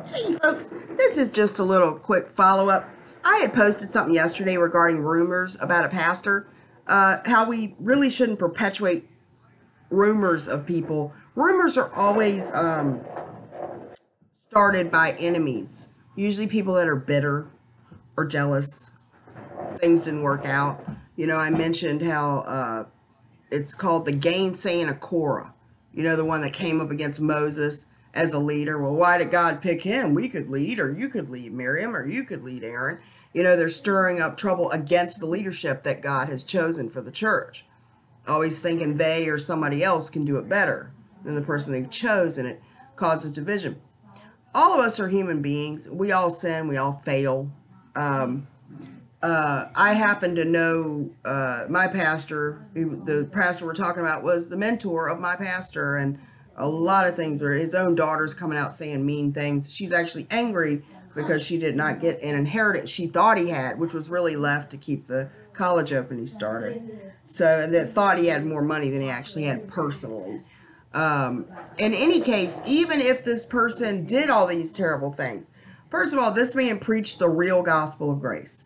Hey folks, this is just a little quick follow-up. I had posted something yesterday regarding rumors about a pastor, how we really shouldn't perpetuate rumors of people. Rumors are always started by enemies, usually people that are bitter or jealous. Things didn't work out. You know, I mentioned how it's called the gainsaying of Korah. You know, the one that came up against Moses as a leader. Well, why did God pick him? We could lead, or you could lead Miriam, or you could lead Aaron. You know, they're stirring up trouble against the leadership that God has chosen for the church. Always thinking they or somebody else can do it better than the person they chose, and it causes division. All of us are human beings. We all sin. We all fail. Um, I happen to know my pastor. The pastor we're talking about was the mentor of my pastor, and a lot of things were his own daughter's coming out saying mean things. She's actually angry because she did not get an inheritance she thought he had, which was really left to keep the college open he started. So that thought he had more money than he actually had personally. In any case, even if this person did all these terrible things, first of all, this man preached the real gospel of grace.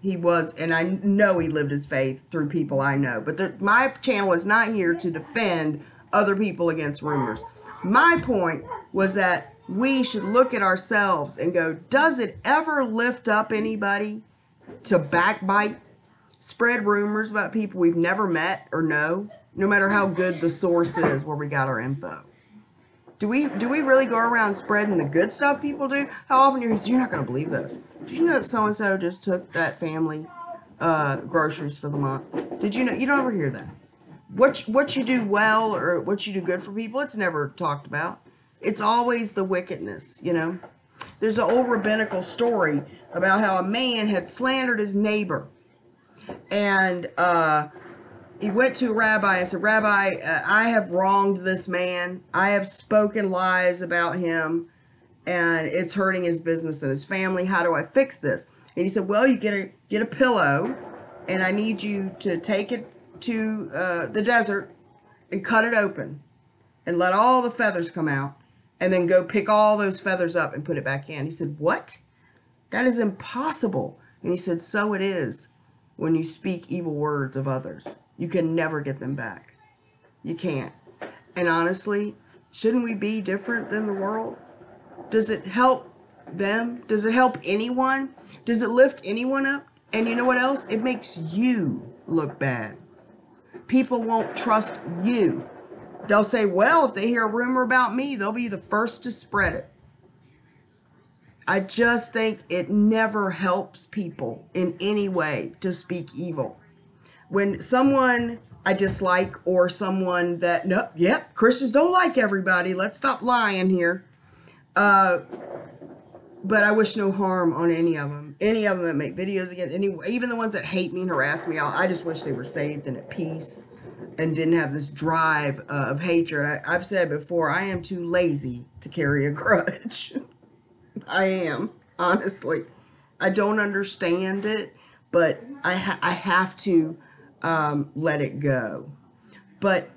He was, and I know he lived his faith through people I know. But my channel is not here to defend other people against rumors. My point was that we should look at ourselves and go, does it ever lift up anybody to backbite, spread rumors about people we've never met or know, no matter how good the source is where we got our info? Do we really go around spreading the good stuff people do? How often you're not going to believe this. Did you know that so-and-so just took that family groceries for the month? Did you know? You don't ever hear that. What you do well or what you do good for people, it's never talked about. It's always the wickedness, you know. There's an old rabbinical story about how a man had slandered his neighbor. And he went to a rabbi and said, Rabbi, I have wronged this man. I have spoken lies about him, and it's hurting his business and his family. How do I fix this? And he said, well, you get a pillow, and I need you to take it to the desert and cut it open and let all the feathers come out, and then go pick all those feathers up and put it back in. He said, what? That is impossible. And he said, so it is when you speak evil words of others. You can never get them back. You can't. And honestly, shouldn't we be different than the world? Does it help them? Does it help anyone? Does it lift anyone up? And you know what else? It makes you look bad. People won't trust you. They'll say, well, if they hear a rumor about me, they'll be the first to spread it. I just think it never helps people in any way to speak evil. When someone I dislike or someone that, no, yep, Christians don't like everybody. Let's stop lying here. But I wish no harm on any of them. Any of them that make videos against, even the ones that hate me and harass me, I just wish they were saved and at peace and didn't have this drive of hatred. I've said before, I am too lazy to carry a grudge. I am, honestly. I don't understand it, but I have to let it go. But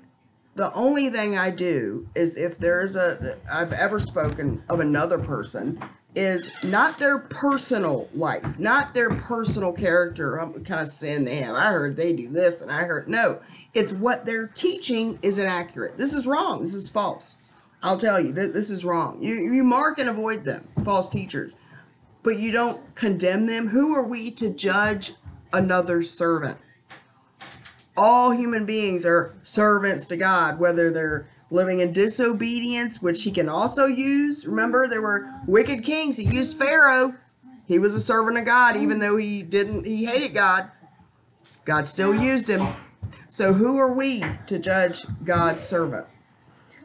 the only thing I do is if there is I've ever spoken of another person, is not their personal life, not their personal character, what kind of sin they have. I heard they do this and I heard, no, it's what they're teaching is inaccurate. This is wrong. This is false. I'll tell you, this is wrong. You mark and avoid them, false teachers, but you don't condemn them. Who are we to judge another servant? All human beings are servants to God, whether they're living in disobedience, which he can also use. Remember, there were wicked kings. He used Pharaoh. He was a servant of God, even though he hated God. God still used him. So who are we to judge God's servant?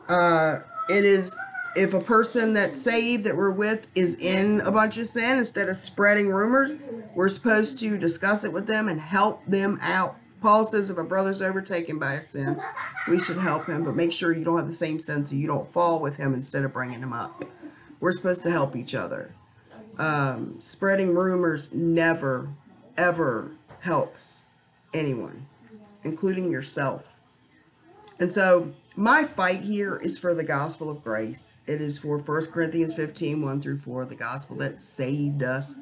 It is, if a person that's saved that we're with is in a bunch of sin, instead of spreading rumors, we're supposed to discuss it with them and help them out. Paul says if a brother's overtaken by a sin, we should help him, but make sure you don't have the same sin so you don't fall with him instead of bringing him up. We're supposed to help each other. Spreading rumors never, ever helps anyone, including yourself. And so my fight here is for the gospel of grace. It is for 1 Corinthians 15, 1 through 4, the gospel that saved us.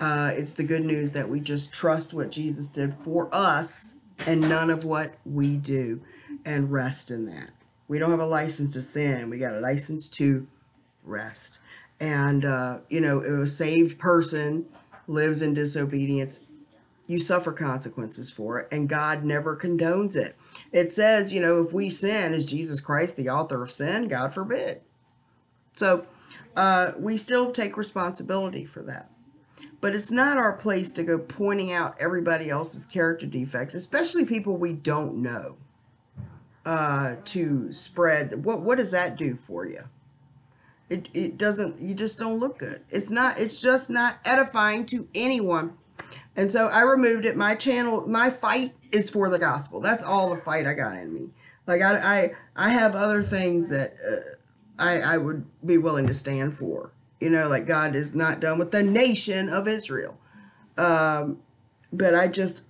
It's the good news that we just trust what Jesus did for us and none of what we do, and rest in that. We don't have a license to sin. We got a license to rest. And, if a saved person lives in disobedience, you suffer consequences for it, and God never condones it. It says, if we sin, is Jesus Christ the author of sin? God forbid. So we still take responsibility for that. But it's not our place to go pointing out everybody else's character defects, especially people we don't know, to spread. What does that do for you? It doesn't, you just don't look good. It's just not edifying to anyone. And so I removed it. My channel, my fight is for the gospel. That's all the fight I got in me. Like I have other things that I would be willing to stand for. Like God is not done with the nation of Israel. But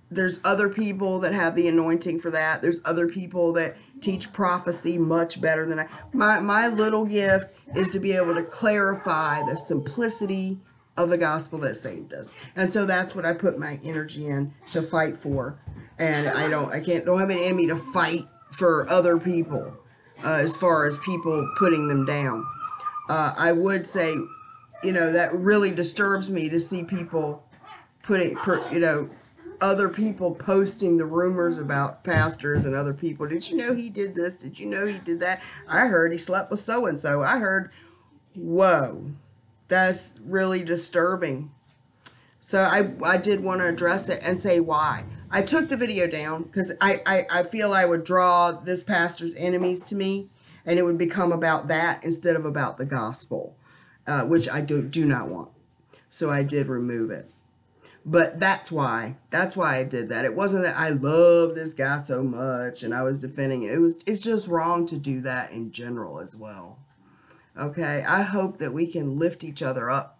there's other people that have the anointing for that. There's other people that teach prophecy much better than I. My little gift is to be able to clarify the simplicity of the gospel that saved us. And so that's what I put my energy in to fight for. And I don't have an enemy to fight for other people, as far as people putting them down. I would say, that really disturbs me to see people other people posting the rumors about pastors and other people. Did you know he did this? Did you know he did that? I heard he slept with so-and-so. I heard, whoa, that's really disturbing. So I did want to address it and say why. I took the video down because I feel I would draw this pastor's enemies to me, and it would become about that instead of about the gospel, which I do not want. So I did remove it. But that's why I did that. It wasn't that I love this guy so much and I was defending it. It's just wrong to do that in general as well. Okay, I hope that we can lift each other up,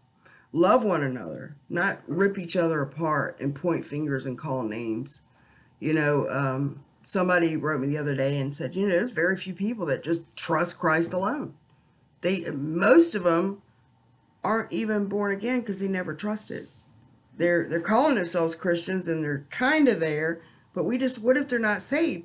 love one another, not rip each other apart and point fingers and call names. Somebody wrote me the other day and said, there's very few people that just trust Christ alone. Most of them aren't even born again because they never trusted. They're calling themselves Christians and they're kind of there, but what if they're not saved?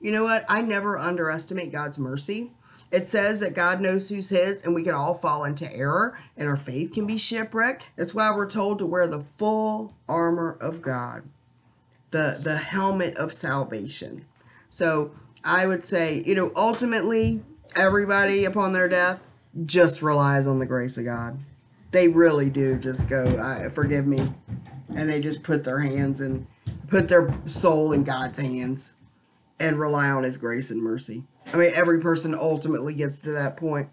You know what? I never underestimate God's mercy. It says that God knows who's his, and we can all fall into error, and our faith can be shipwrecked. That's why we're told to wear the full armor of God, the helmet of salvation. So I would say, ultimately, everybody upon their death just relies on the grace of God. They really do just go, forgive me. And they just put their soul in God's hands and rely on his grace and mercy. I mean, every person ultimately gets to that point.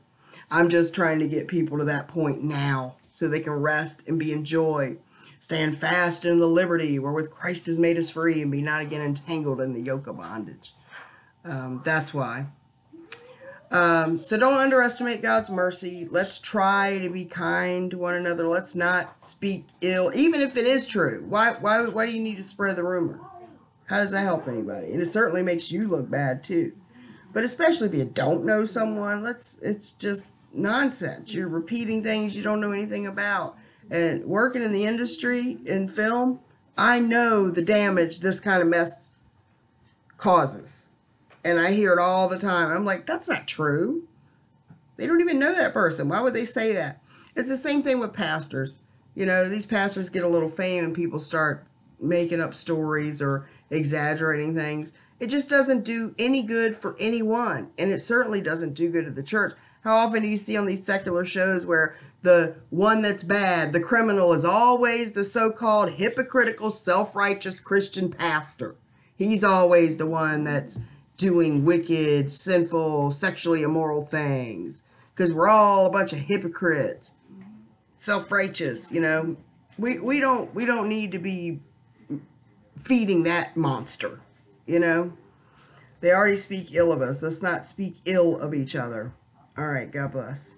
I'm just trying to get people to that point now so they can rest and be in joy. Stand fast in the liberty wherewith Christ has made us free, and be not again entangled in the yoke of bondage. That's why. So don't underestimate God's mercy. Let's try to be kind to one another. Let's not speak ill, even if it is true. Why do you need to spread the rumor? How does that help anybody? And it certainly makes you look bad too. But especially if you don't know someone, it's just nonsense. You're repeating things you don't know anything about. And working in the industry, in film, I know the damage this kind of mess causes. And I hear it all the time. I'm like, that's not true. They don't even know that person. Why would they say that? It's the same thing with pastors. These pastors get a little fame and people start making up stories or exaggerating things. It just doesn't do any good for anyone. And it certainly doesn't do good to the church. How often do you see on these secular shows where the one that's bad, the criminal, is always the so-called hypocritical, self-righteous Christian pastor? He's always the one that's doing wicked, sinful, sexually immoral things, because we're all a bunch of hypocrites, self-righteous. We don't need to be feeding that monster. They already speak ill of us. Let's not speak ill of each other. All right, God bless.